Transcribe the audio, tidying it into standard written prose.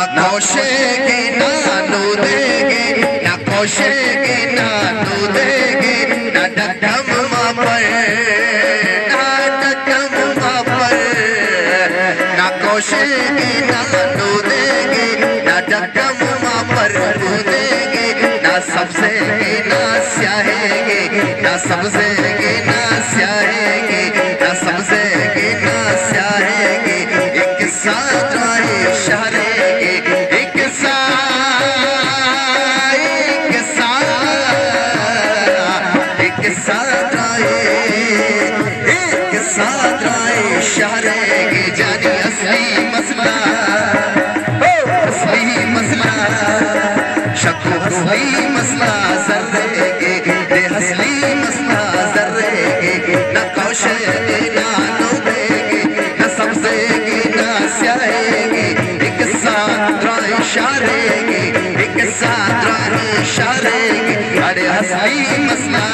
कोशेगी ना नूदेगी, ना कोशेगी ना नूदेगी, ना डकम पर, ना डकम पर, ना कोशेगी ना नूदेगी, ना डकम पर कूदेगी, ना सबसे ना स्याहेगी, ना सबसे ना स्याहेगी, ना सबसे ना स्याहेगी। एक साथ इशारेगी, एक साथ, एक साथ, एक साथ इशारेगी। जानी असली मसला, असली मसला, शक्को असली मसला जर्रेगी, बेहसली मसला जर्रेगी। न कौशेगी ना नूदेगी, न सबसेगी ना स्याहेगी। एक साथ इशारेगी, एक साथ इशारेगी। अरे असली मसला